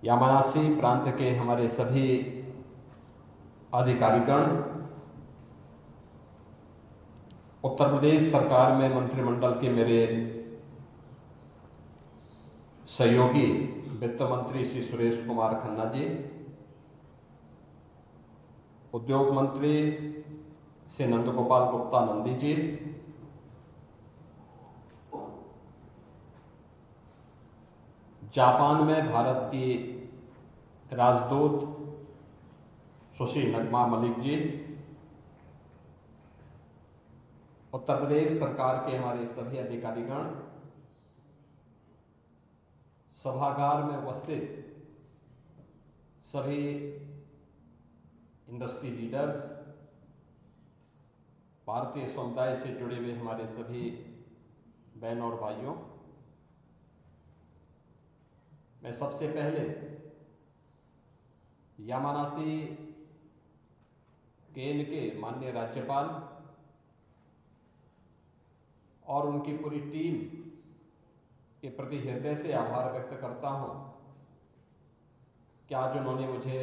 यामानासी प्रांत के हमारे सभी अधिकारीगण, उत्तर प्रदेश सरकार में मंत्रिमंडल के मेरे सहयोगी वित्त मंत्री श्री सुरेश कुमार खन्ना जी, उद्योग मंत्री श्री नंदगोपाल गुप्ता नंदी जी, जापान में भारत की राजदूत सुश्री नगमा मलिक जी, उत्तर प्रदेश सरकार के हमारे सभी अधिकारीगण, सभागार में उपस्थित सभी इंडस्ट्री लीडर्स, भारतीय समुदाय से जुड़े हुए हमारे सभी बहन और भाइयों, मैं सबसे पहले यामानासी केन के माननीय राज्यपाल और उनकी पूरी टीम के प्रति हृदय से आभार व्यक्त करता हूं कि आज उन्होंने मुझे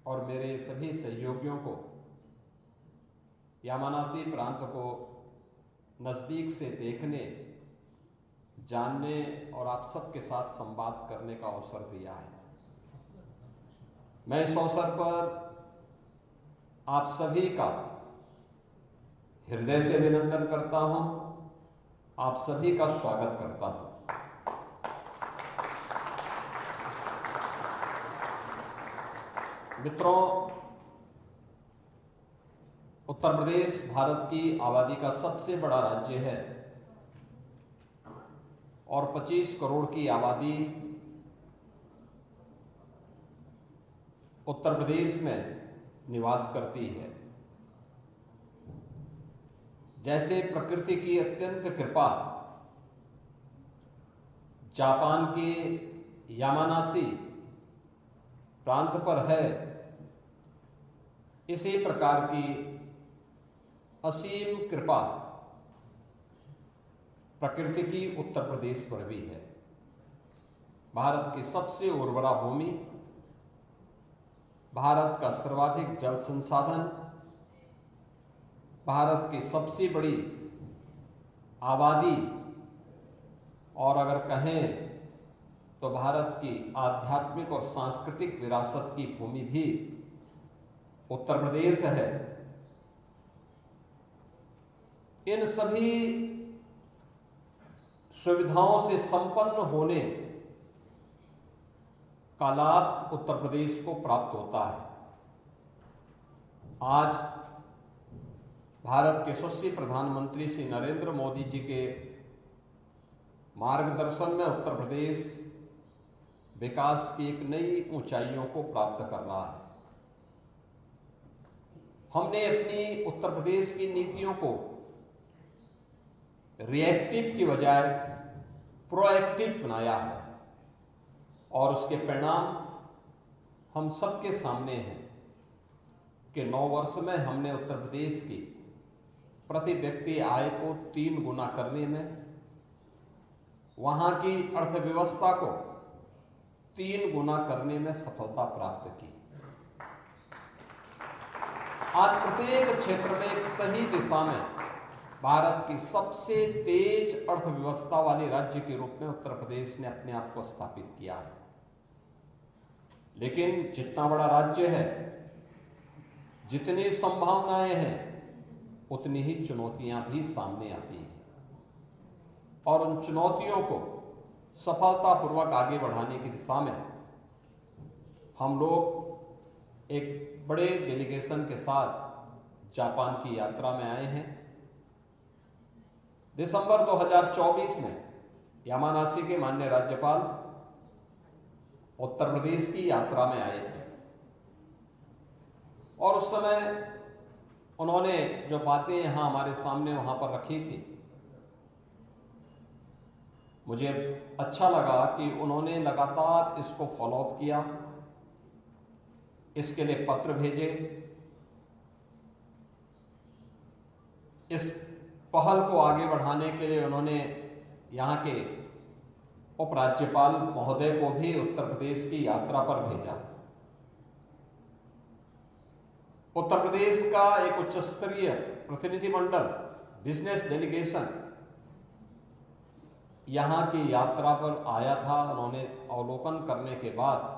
और मेरे सभी सहयोगियों को यामानासी प्रांत को नजदीक से देखने, जानने और आप सबके साथ संवाद करने का अवसर दिया है। मैं इस अवसर पर आप सभी का हृदय से अभिनंदन करता हूं, आप सभी का स्वागत करता हूं। मित्रों, उत्तर प्रदेश भारत की आबादी का सबसे बड़ा राज्य है और 25 करोड़ की आबादी उत्तर प्रदेश में निवास करती है। जैसे प्रकृति की अत्यंत कृपा जापान के यामानासी प्रांत पर है, इसी प्रकार की असीम कृपा प्रकृति की उत्तर प्रदेश पर भी है। भारत की सबसे उर्वरा भूमि, भारत का सर्वाधिक जल संसाधन, भारत की सबसे बड़ी आबादी और अगर कहें तो भारत की आध्यात्मिक और सांस्कृतिक विरासत की भूमि भी उत्तर प्रदेश है। इन सभी सुविधाओं से संपन्न होने का लाभ उत्तर प्रदेश को प्राप्त होता है। आज भारत के यशस्वी प्रधानमंत्री श्री नरेंद्र मोदी जी के मार्गदर्शन में उत्तर प्रदेश विकास की एक नई ऊंचाइयों को प्राप्त कर रहा है। हमने अपनी उत्तर प्रदेश की नीतियों को रिएक्टिव की बजाय प्रोएक्टिव बनाया है और उसके परिणाम हम सबके सामने हैं कि 9 वर्ष में हमने उत्तर प्रदेश की प्रति व्यक्ति आय को 3 गुना करने में, वहां की अर्थव्यवस्था को 3 गुना करने में सफलता प्राप्त की। आज प्रत्येक क्षेत्र में एक सही दिशा में भारत की सबसे तेज अर्थव्यवस्था वाले राज्य के रूप में उत्तर प्रदेश ने अपने आप को स्थापित किया है। लेकिन जितना बड़ा राज्य है, जितनी संभावनाएं हैं, उतनी ही चुनौतियां भी सामने आती हैं और उन चुनौतियों को सफलतापूर्वक आगे बढ़ाने की दिशा में हम लोग एक बड़े डेलीगेशन के साथ जापान की यात्रा में आए हैं। दिसंबर 2024 में यामानासी के माननीय राज्यपाल उत्तर प्रदेश की यात्रा में आए थे और उस समय उन्होंने जो बातें यहां हमारे सामने वहां पर रखी थी, मुझे अच्छा लगा कि उन्होंने लगातार इसको फॉलोअप किया, इसके लिए पत्र भेजे, इस पहल को आगे बढ़ाने के लिए उन्होंने यहाँ के उपराज्यपाल महोदय को भी उत्तर प्रदेश की यात्रा पर भेजा। उत्तर प्रदेश का एक उच्च स्तरीय प्रतिनिधिमंडल, बिजनेस डेलीगेशन यहां की यात्रा पर आया था। उन्होंने अवलोकन करने के बाद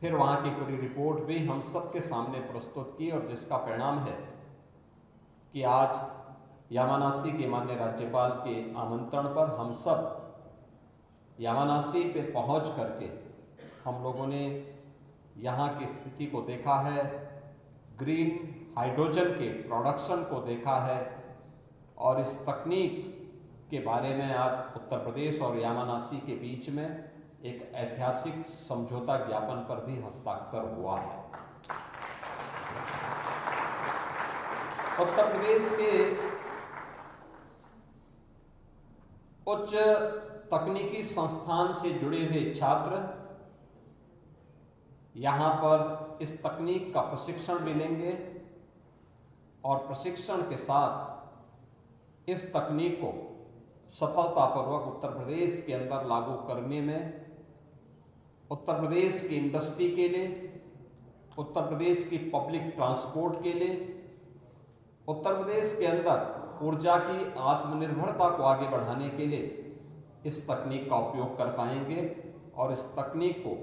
फिर वहां की पूरी रिपोर्ट भी हम सबके सामने प्रस्तुत की, और जिसका परिणाम है कि आज यामानासी के माननीय राज्यपाल के आमंत्रण पर हम सब यामानासी पे पहुंच करके हम लोगों ने यहाँ की स्थिति को देखा है, ग्रीन हाइड्रोजन के प्रोडक्शन को देखा है, और इस तकनीक के बारे में आज उत्तर प्रदेश और यामानासी के बीच में एक ऐतिहासिक समझौता ज्ञापन पर भी हस्ताक्षर हुआ है। उत्तर प्रदेश के उच्च तकनीकी संस्थान से जुड़े हुए छात्र यहां पर इस तकनीक का प्रशिक्षण भी लेंगे, और प्रशिक्षण के साथ इस तकनीक को सफलतापूर्वक उत्तर प्रदेश के अंदर लागू करने में उत्तर प्रदेश की इंडस्ट्री के लिए, उत्तर प्रदेश की पब्लिक ट्रांसपोर्ट के लिए, उत्तर प्रदेश के अंदर ऊर्जा की आत्मनिर्भरता को आगे बढ़ाने के लिए इस तकनीक का उपयोग कर पाएंगे। और इस तकनीक को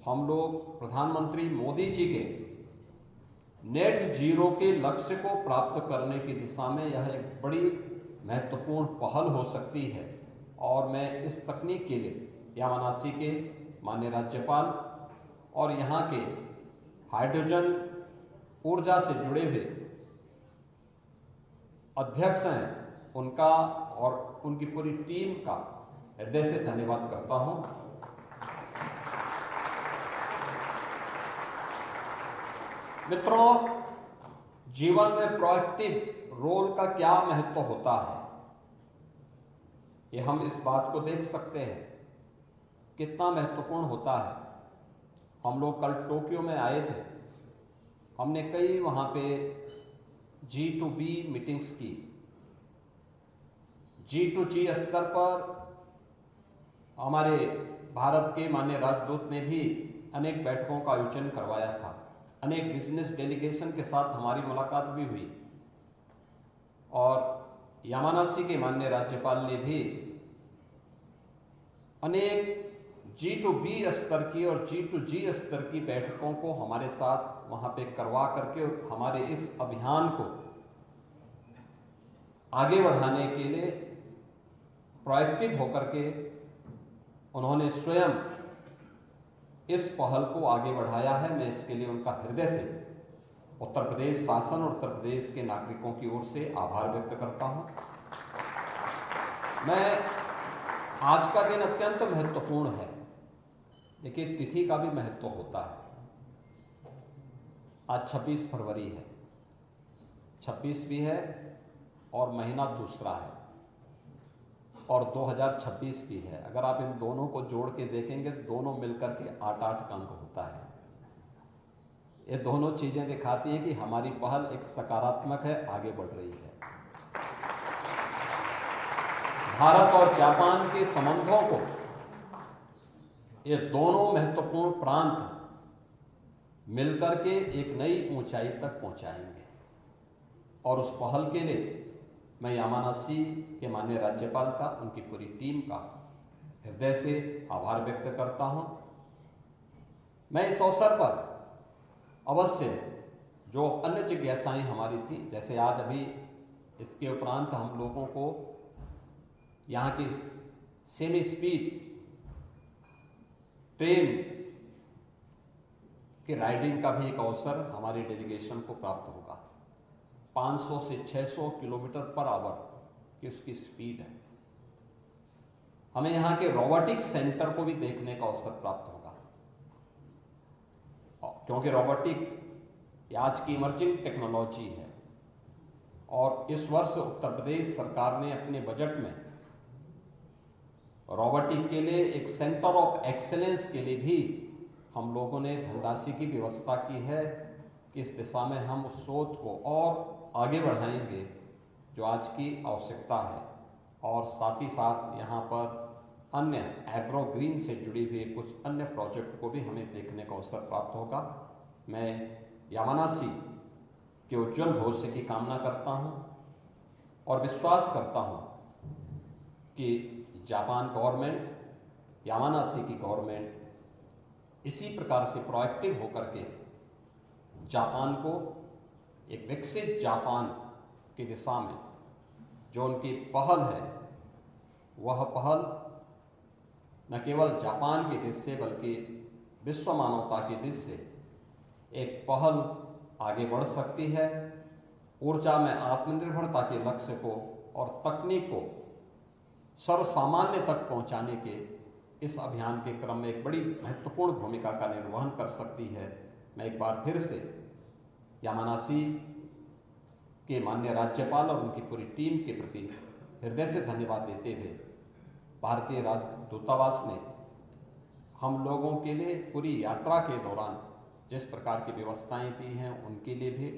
हम लोग प्रधानमंत्री मोदी जी के नेट जीरो के लक्ष्य को प्राप्त करने की दिशा में यह एक बड़ी महत्वपूर्ण पहल हो सकती है। और मैं इस तकनीक के लिए यामानासी के माननीय राज्यपाल और यहाँ के हाइड्रोजन ऊर्जा से जुड़े हुए अध्यक्ष हैं उनका और उनकी पूरी टीम का हृदय से धन्यवाद करता हूं। मित्रों, जीवन में प्रोएक्टिव रोल का क्या महत्व होता है, ये हम इस बात को देख सकते हैं कितना महत्वपूर्ण होता है। हम लोग कल टोक्यो में आए थे, हमने कई वहां पे G2B मीटिंग्स की। G2G स्तर पर हमारे भारत के माननीय राजदूत ने भी अनेक बैठकों का आयोजन करवाया था। अनेक बिजनेस डेलीगेशन के साथ हमारी मुलाकात भी हुई, और यामानासी के माननीय राज्यपाल ने भी अनेक G2B स्तर की और G2G स्तर की बैठकों को हमारे साथ वहां पे करवा करके हमारे इस अभियान को आगे बढ़ाने के लिए प्रोएक्टिव होकर के उन्होंने स्वयं इस पहल को आगे बढ़ाया है। मैं इसके लिए उनका हृदय से उत्तर प्रदेश शासन और उत्तर प्रदेश के नागरिकों की ओर से आभार व्यक्त करता हूं। मैं आज का दिन अत्यंत महत्वपूर्ण है। देखिए, तिथि का भी महत्व होता है। आज 26 फरवरी है, 26 भी है और महीना दूसरा है, और 2026 भी है। अगर आप इन दोनों को जोड़ के देखेंगे, दोनों मिलकर के 8-8 का अंक होता है। ये दोनों चीजें दिखाती हैं कि हमारी पहल एक सकारात्मक है, आगे बढ़ रही है। भारत और जापान के संबंधों को ये दोनों महत्वपूर्ण प्रांत मिलकर के एक नई ऊंचाई तक पहुंचाएंगे, और उस पहल के लिए मैं यामानासी के माननीय राज्यपाल का, उनकी पूरी टीम का हृदय से आभार व्यक्त करता हूं। मैं इस अवसर पर अवश्य जो अन्य जिज्ञासाएं हमारी थी, जैसे आज अभी इसके उपरांत हम लोगों को यहाँ की सेमी स्पीड ट्रेन की राइडिंग का भी एक अवसर हमारी डेलीगेशन को प्राप्त होगा। 500 से 600 किलोमीटर पर आवर की उसकी स्पीड है। हमें यहाँ के रोबोटिक्स सेंटर को भी देखने का अवसर प्राप्त होगा, क्योंकि रोबोटिक आज की इमर्जिंग टेक्नोलॉजी है। और इस वर्ष उत्तर प्रदेश सरकार ने अपने बजट में रोबोटिक के लिए एक सेंटर ऑफ एक्सीलेंस के लिए भी हम लोगों ने धनराशि की व्यवस्था की है कि इस दिशा में हम उस शोध को और आगे बढ़ाएंगे जो आज की आवश्यकता है। और साथ ही साथ यहाँ पर अन्य एग्रो ग्रीन से जुड़ी हुई कुछ अन्य प्रोजेक्ट को भी हमें देखने का अवसर प्राप्त होगा। मैं यामानाशी के उज्जवल भविष्य की कामना करता हूं और विश्वास करता हूं कि जापान गवर्नमेंट, यामानाशी की गवर्नमेंट इसी प्रकार से प्रोएक्टिव होकर के जापान को एक विकसित जापान की दिशा में जो उनकी पहल है, वह पहल न केवल जापान की दिश से बल्कि विश्व मानवता की दिश से एक पहल आगे बढ़ सकती है। ऊर्जा में आत्मनिर्भरता के लक्ष्य को और तकनीक को सर्वसामान्य तक पहुंचाने के इस अभियान के क्रम में एक बड़ी महत्वपूर्ण भूमिका का निर्वहन कर सकती है। मैं एक बार फिर से यामानाशी के माननीय राज्यपाल और उनकी पूरी टीम के प्रति हृदय से धन्यवाद देते हुए भारतीय राजदूतावास ने हम लोगों के लिए पूरी यात्रा के दौरान जिस प्रकार की व्यवस्थाएं दी हैं, उनके लिए भी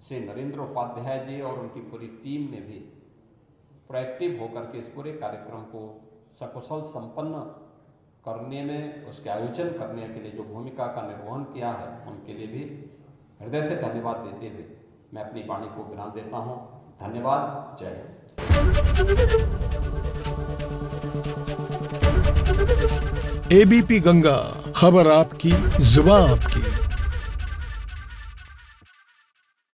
श्री नरेंद्र उपाध्याय जी और उनकी पूरी टीम ने भी प्रोएक्टिव होकर के इस पूरे कार्यक्रम को सकुशल संपन्न करने में, उसके आयोजन करने के लिए जो भूमिका का निर्वहन किया है, उनके लिए भी हृदय से धन्यवाद देते हुए मैं अपनी वाणी को विराम देता हूं। धन्यवाद। जय हिंद। एबीपी गंगा, खबर आपकी, जुबान आपकी।